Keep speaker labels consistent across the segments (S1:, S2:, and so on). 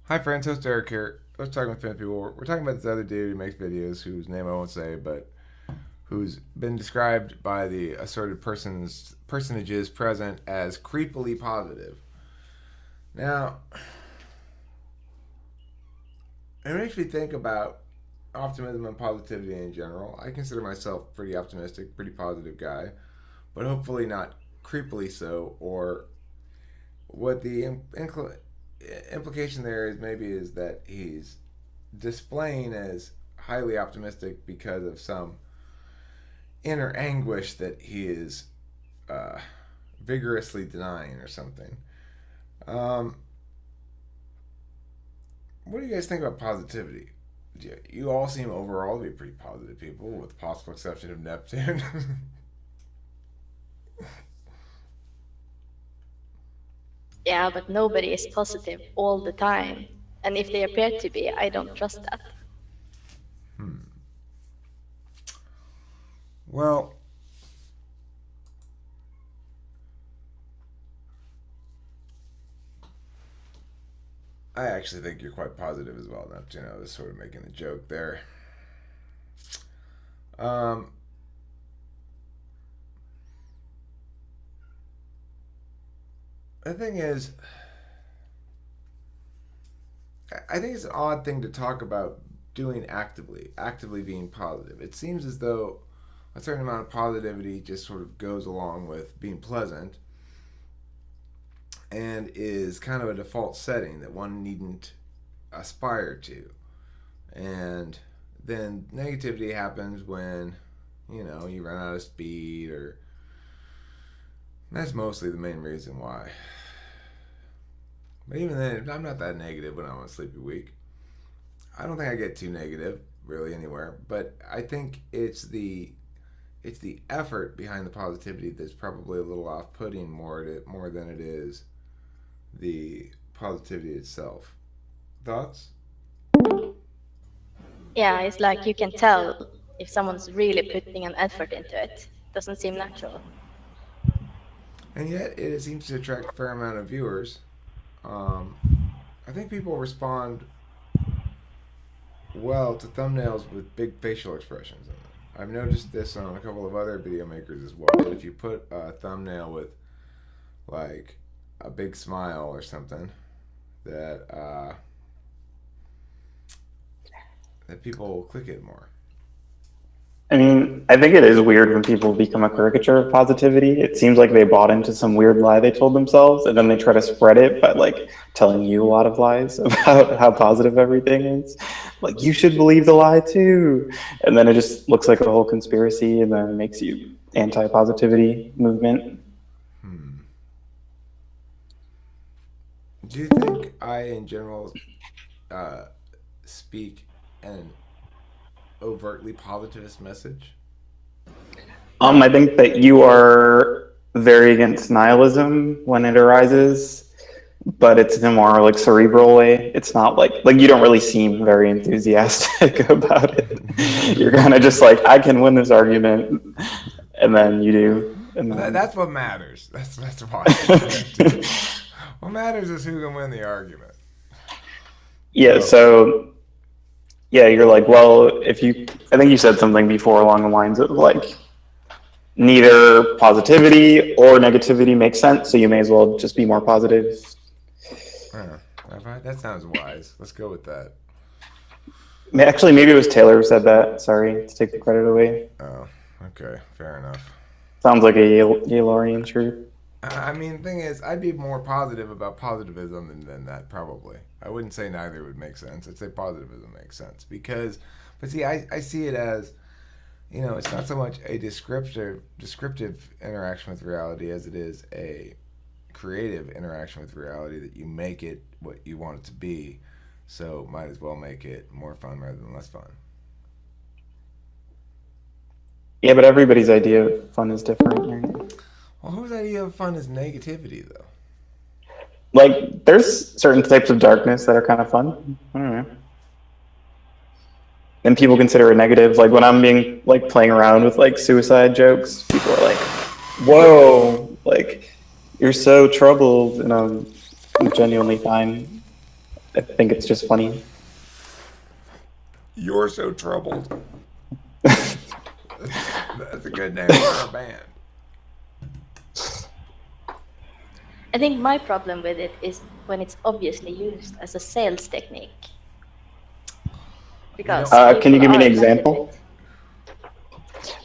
S1: Hi friends, host Eric here. I was talking with famous people. We're talking about this other dude who makes videos whose name I won't say, but who's been described by the assorted personages present as creepily positive. Now, it makes me think about optimism and positivity in general. I consider myself pretty optimistic, pretty positive guy, but hopefully not creepily so. Or what the implication there is maybe is that he's displaying as highly optimistic because of some inner anguish that he is uh, vigorously denying or something. Um, what do you guys think about positivity? You all seem overall to be pretty positive people, with the possible exception of Neptune.
S2: Yeah, but nobody is positive all the time. And if they appear to be, I don't trust that.
S1: Hmm. Well, I actually think you're quite positive as well, Neptune. I was sort of making a joke there. Um, the thing is, I think it's an odd thing to talk about doing actively being positive. It seems as though a certain amount of positivity just sort of goes along with being pleasant and is kind of a default setting that one needn't aspire to. And then negativity happens when, you run out of speed, or that's mostly the main reason why. But even then, I'm not that negative when I'm on a sleepy week. I don't think I get too negative really anywhere, but I think it's the effort behind the positivity that's probably a little off-putting more than it is the positivity itself. Thoughts?
S2: Yeah, it's like you can tell if someone's really putting an effort into it. Doesn't seem natural.
S1: And yet, it seems to attract a fair amount of viewers. Um, I think people respond well to thumbnails with big facial expressions in them. I've noticed this on a couple of other video makers as well. That if you put a thumbnail with like a big smile or something, that that people will click it more.
S3: I mean, I think it is weird when people become a caricature of positivity. It seems like they bought into some weird lie they told themselves, and then they try to spread it by like telling you a lot of lies about how positive everything is. Like, you should believe the lie too. And then it just looks like a whole conspiracy and then makes you anti-positivity movement.
S1: Hmm. Do you think I, in general, uh, speak an overtly positivist message?
S3: I think that you are very against nihilism when it arises, but it's in a more like cerebral way. It's not like you don't really seem very enthusiastic about it. You're kind of just like, I can win this argument, and then you do, and
S1: Well,
S3: then
S1: that's what matters. That's why I say that too. What matters is who can win the argument.
S3: yeah.
S1: So,
S3: So yeah, you're like, well, if you, I think you said something before along the lines of like neither positivity or negativity makes sense, so you may as well just be more positive.
S1: uh, that sounds wise. Let's go with that.
S3: Actually, maybe it was Taylor who said that. Sorry to take the credit away.
S1: Oh, okay, fair enough.
S3: Sounds like a Yaleorian truth.
S1: I mean, the thing is, I'd be more positive about positivism than that, probably. I wouldn't say neither would make sense. I'd say positivism makes sense. But see, I see it as, it's not so much a descriptive interaction with reality as it is a creative interaction with reality, that you make it what you want it to be. So might as well make it more fun rather than less fun.
S3: Yeah, but everybody's idea of fun is different, right?
S1: Well, whose idea of fun is negativity, though?
S3: Like, there's certain types of darkness that are kind of fun. I don't know. And people consider it negative. Like when I'm being like playing around with like suicide jokes, people are like, "Whoa, like you're so troubled," and I'm genuinely fine. I think it's just funny.
S1: You're so troubled. That's a good name for a band.
S2: I think my problem with it is when it's obviously used as a sales technique. Because
S3: Can you give me an example?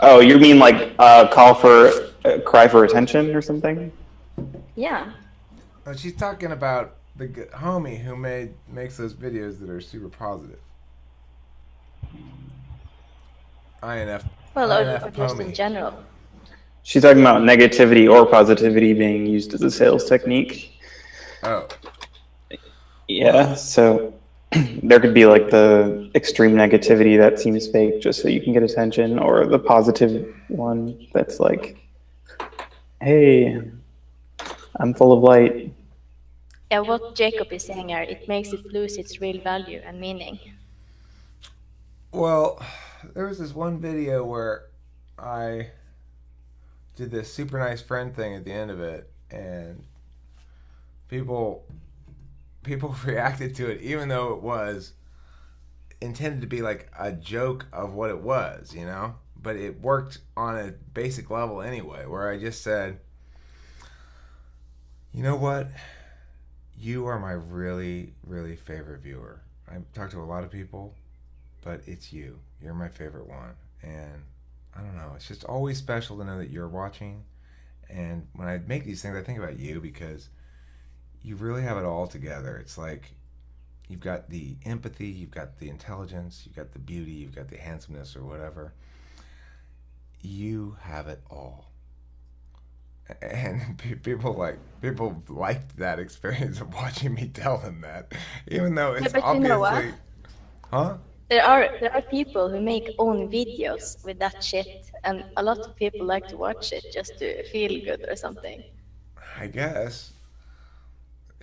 S3: Oh, you mean like cry for attention or something?
S2: Yeah.
S1: She's talking about the homie who makes those videos that are super positive.
S2: Well,
S1: INF
S2: or just in
S1: homie.
S2: general.
S3: She's talking about negativity or positivity being used as a sales technique.
S1: Oh.
S3: Yeah, so there could be like the extreme negativity that seems fake just so you can get attention, or the positive one that's like, hey, I'm full of light.
S2: Yeah, what Jacob is saying here, it makes it lose its real value and meaning.
S1: Well, there was this one video where I did this super nice friend thing at the end of it, and people reacted to it even though it was intended to be like a joke of what it was, you know? But it worked on a basic level anyway, where I just said, you know what? You are my really, really favorite viewer. I talk to a lot of people, but it's you. You're my favorite one. And I don't know, it's just always special to know that you're watching. And when I make these things, I think about you because you really have it all together. It's like you've got the empathy, you've got the intelligence, you've got the beauty, you've got the handsomeness or whatever. You have it all. And people liked that experience of watching me tell them that, even though it's
S2: but
S1: obviously,
S2: you know what?
S1: huh?
S2: There are people who make own videos with that shit, and a lot of people like to watch it just to feel good or something.
S1: I guess.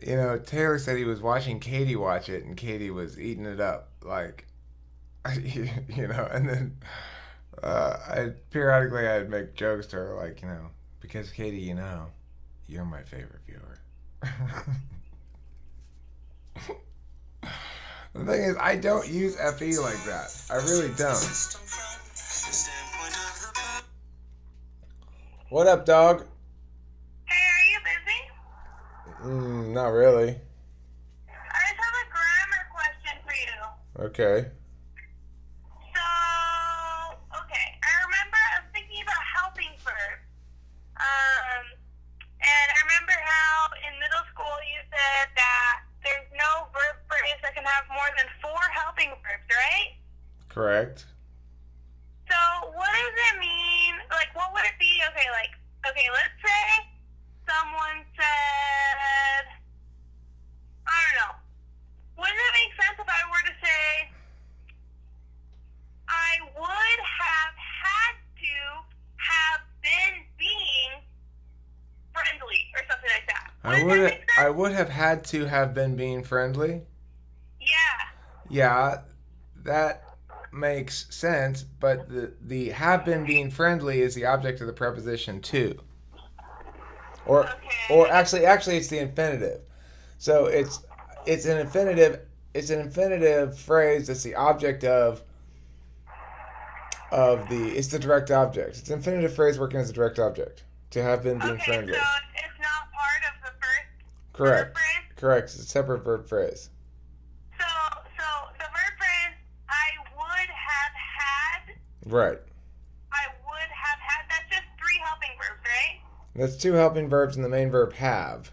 S1: You know, Taylor said he was watching Katie watch it, and Katie was eating it up, like, you know. And then I'd make jokes to her, like, you know, because Katie, you know, you're my favorite viewer. The thing is, I don't use FE like that. I really don't. What up, dog?
S4: Hey, are you busy?
S1: Not really.
S4: I just have a grammar question for you.
S1: Okay.
S4: So, okay, I remember I was thinking about helping verbs. And I remember how in middle school you said that there's no verb phrase that can have more than 4 helping verbs, right?
S1: Correct.
S4: So, what does it mean? Like, what would it be? Okay, let's say someone said, I don't know. Wouldn't it make sense if I were to say, I would have had to have been being friendly or something like that?
S1: I would have had to have been being friendly.
S4: Yeah.
S1: Yeah, that makes sense, but the have been being friendly is the object of the preposition to. Or actually it's the infinitive. So it's an infinitive phrase that's the object of it's the direct object. It's an infinitive phrase working as a direct object. To have been being friendly.
S4: So it's not part of the first
S1: Correct.
S4: verb phrase?
S1: Correct. It's a separate verb phrase.
S4: So the verb phrase I would have had.
S1: Right.
S4: I would have had. That's just 3 helping verbs, right?
S1: That's 2 helping verbs and the main verb have,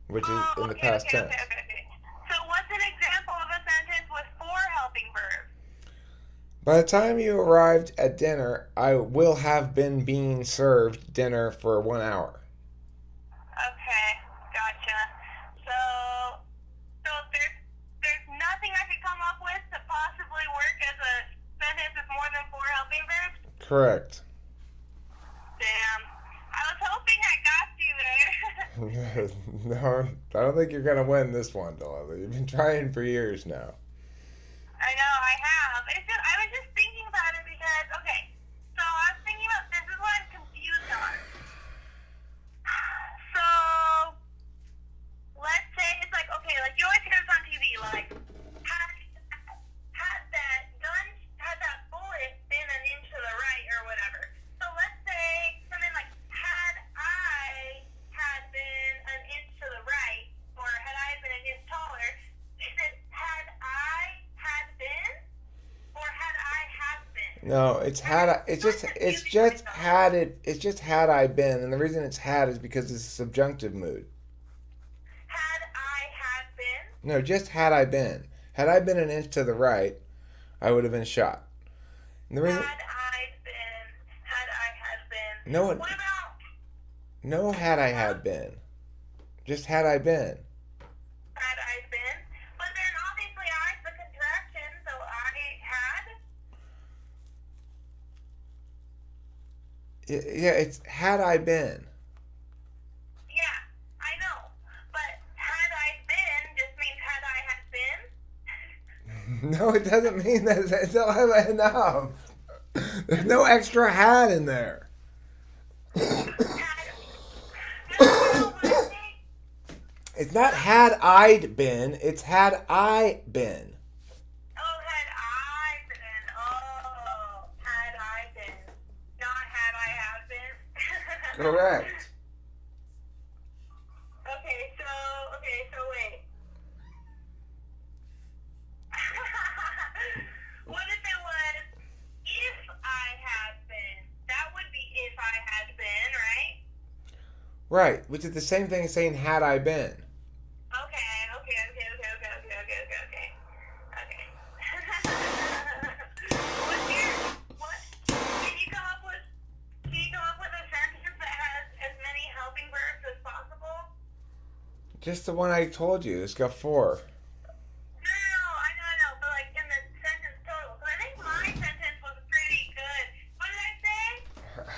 S1: which is in the past tense.
S4: Okay. So what's an example of a sentence with 4 helping verbs?
S1: By the time you arrived at dinner, I will have been being served dinner for 1 hour.
S4: Okay, gotcha. So there's nothing I could come up with to possibly work as a sentence with more than 4 helping verbs?
S1: Correct.
S4: Damn. I was hoping I got you there.
S1: No, I don't think you're going to win this one, Delilah. You've been trying for years now.
S4: I know, I have. I was just thinking about it because, okay, so I was thinking about this is what I'm confused on. So, let's say it's like, okay, like you always hear this on TV, like,
S1: No, it's had I, it's just had it it's just had I been, and the reason it's had is because it's a subjunctive mood.
S4: Had I had been?
S1: No, just had I been. Had I been an inch to the right, I would have been shot. And the reason
S4: Had I had been.
S1: no
S4: What about
S1: no had I had been. Just had I been.
S4: had I been? But then obviously I's the contraction, so I had.
S1: Yeah, it's had I been.
S4: Yeah, I know. But had I been just means had I had been.
S1: No, it doesn't mean that. It's not enough. There's no extra had in there.
S4: Had. No, but I think.
S1: It's not had I'd been. It's had I been.
S4: Oh, had I been. Oh, had I been. Not had I have been.
S1: Correct.
S4: Okay, so wait. What if it was if I had been? That would be if I had been, right?
S1: Right, which is the same thing as saying had I been.
S4: Okay. What's your what? Can you come up with a sentence that has as many helping verbs as possible?
S1: Just the one I told you. It's got 4.
S4: No, I know, but like in the sentence total. So I think my sentence was pretty good. What did I say?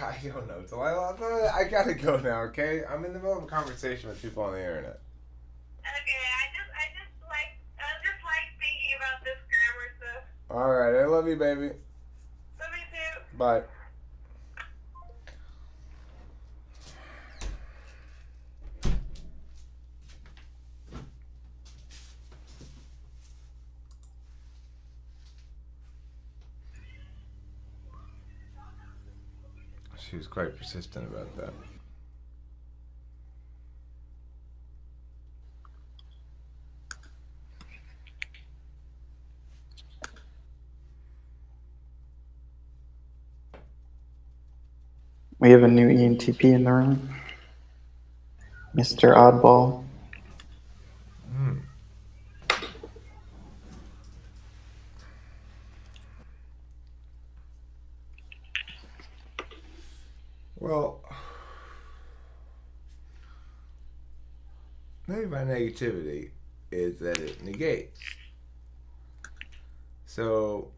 S1: I don't know, Delilah. I gotta go now, okay? I'm in the middle of a conversation with people on the internet.
S4: Okay, I just like thinking about this grammar stuff.
S1: Alright, I love you, baby.
S4: Love you too.
S1: Bye. She was quite persistent about that.
S3: We have a new ENTP in the room. Mr. Oddball.
S1: Well, maybe my negativity is that it negates. So,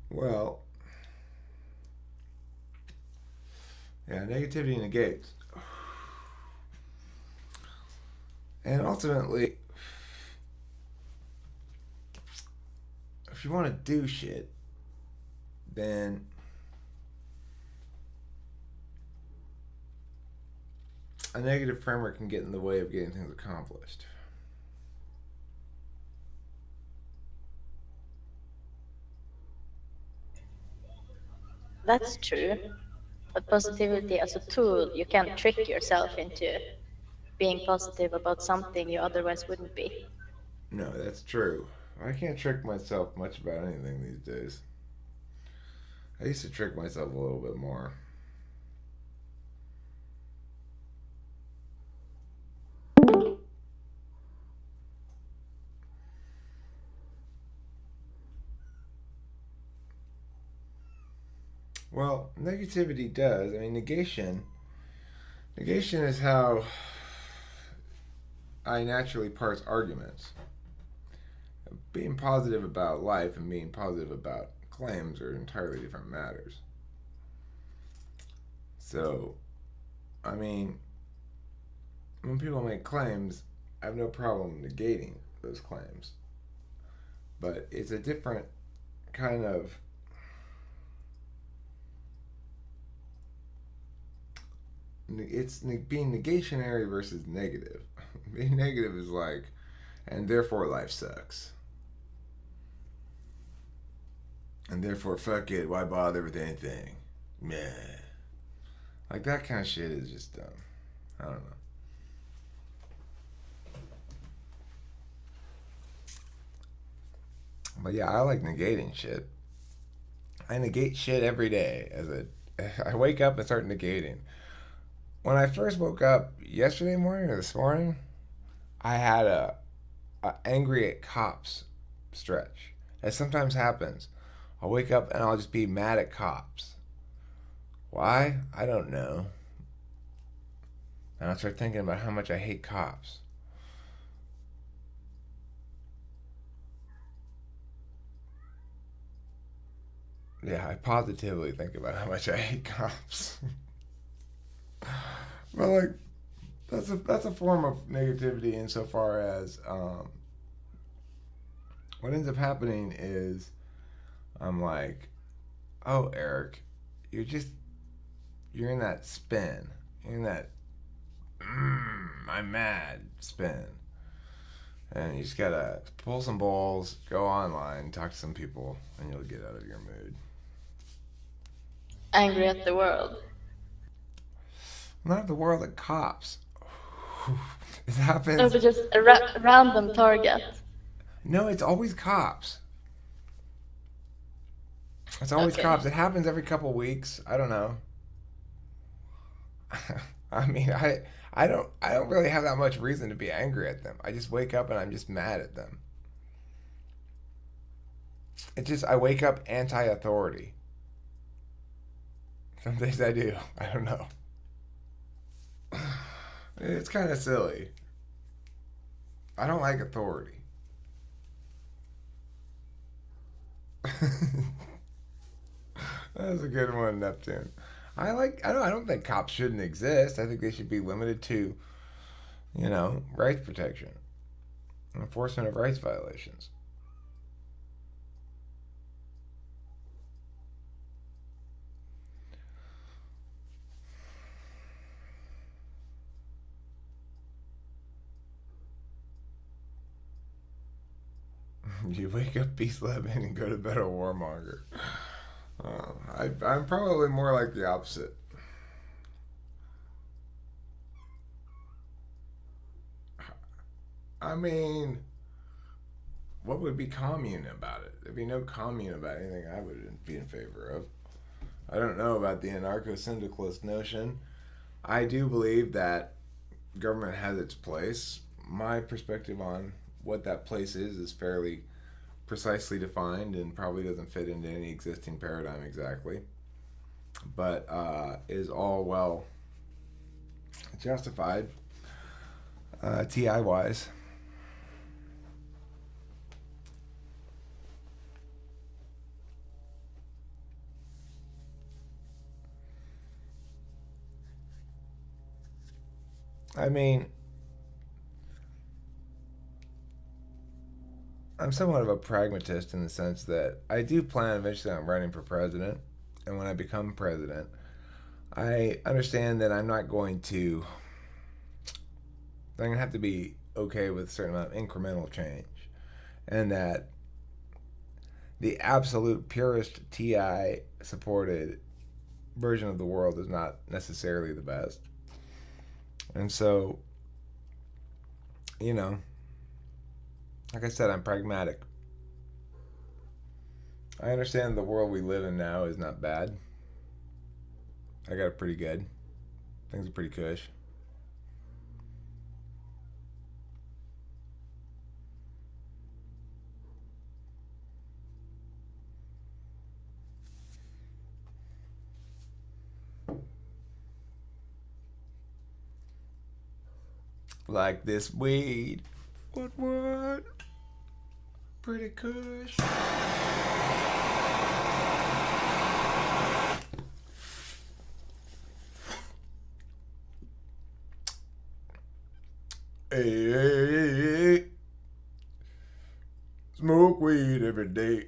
S1: well, yeah, negativity negates. And ultimately, if you want to do shit, then a negative framework can get in the way of getting things accomplished.
S2: That's true. But positivity as a tool, you can't trick yourself into being positive about something you otherwise wouldn't be.
S1: No, that's true. I can't trick myself much about anything these days. I used to trick myself a little bit more. Well, negativity does. I mean, negation is how I naturally parse arguments. Being positive about life and being positive about claims are entirely different matters. So, I mean, when people make claims, I have no problem negating those claims. But it's a different kind of it's being negationary versus negative. Being negative is like, and therefore life sucks. And therefore, fuck it, why bother with anything? Meh. Like, that kind of shit is just dumb. I don't know. But yeah, I like negating shit. I negate shit every day. I wake up and start negating. When I first woke up yesterday morning or this morning, I had a angry at cops stretch. That sometimes happens. I'll wake up and I'll just be mad at cops. Why? I don't know. And I'll start thinking about how much I hate cops. Yeah, I positively think about how much I hate cops. But like, that's a form of negativity insofar as what ends up happening is I'm like, oh, Eric, you're in that spin. You're in that I'm mad spin. And you just gotta pull some balls, go online, talk to some people, and you'll get out of your mood.
S2: Angry at the world.
S1: Not the world of cops. It
S2: No,
S1: happens.
S2: but just a random target.
S1: No, it's always cops. It's always
S2: Okay.
S1: cops. It happens every couple weeks. I don't know. I mean, I don't really have that much reason to be angry at them. I just wake up and I'm just mad at them. I wake up anti-authority. Some days I do. I don't know. It's kind of silly. I don't like authority. That's a good one, Neptune. I don't think cops shouldn't exist. I think they should be limited to, rights protection, enforcement of rights violations. You wake up peace loving and go to bed a warmonger. I'm probably more like the opposite. I mean, what would be commune about it? There'd be no commune about anything I would be in favor of. I don't know about the anarcho-syndicalist notion. I do believe that government has its place. My perspective on what that place is fairly precisely defined and probably doesn't fit into any existing paradigm exactly, but is all well justified, TI wise. I mean, I'm somewhat of a pragmatist in the sense that I do plan eventually on running for president, and when I become president, I understand that I'm going to have to be okay with a certain amount of incremental change, and that the absolute purest TI supported version of the world is not necessarily the best. And so, like I said, I'm pragmatic. I understand the world we live in now is not bad. I got it pretty good. Things are pretty cush. Like this weed. What? Pretty kush. Hey. Smoke weed every day.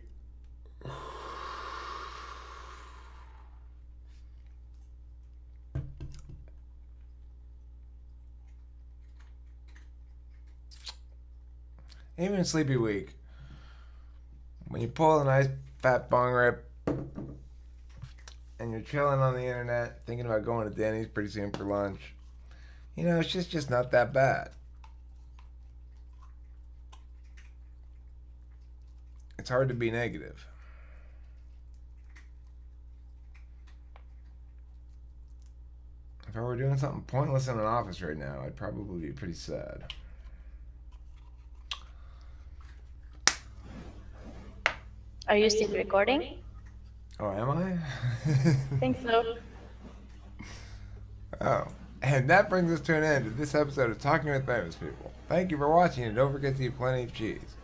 S1: even sleepy week, when you pull a nice fat bong rip and you're chilling on the internet, thinking about going to Denny's pretty soon for lunch, you know, it's just not that bad. It's hard to be negative. If I were doing something pointless in an office right now, I'd probably be pretty sad.
S2: Are you still recording?
S1: Oh, am I?
S2: I think so.
S1: Oh. And that brings us to an end of this episode of Talking with Famous People. Thank you for watching, and don't forget to eat plenty of cheese.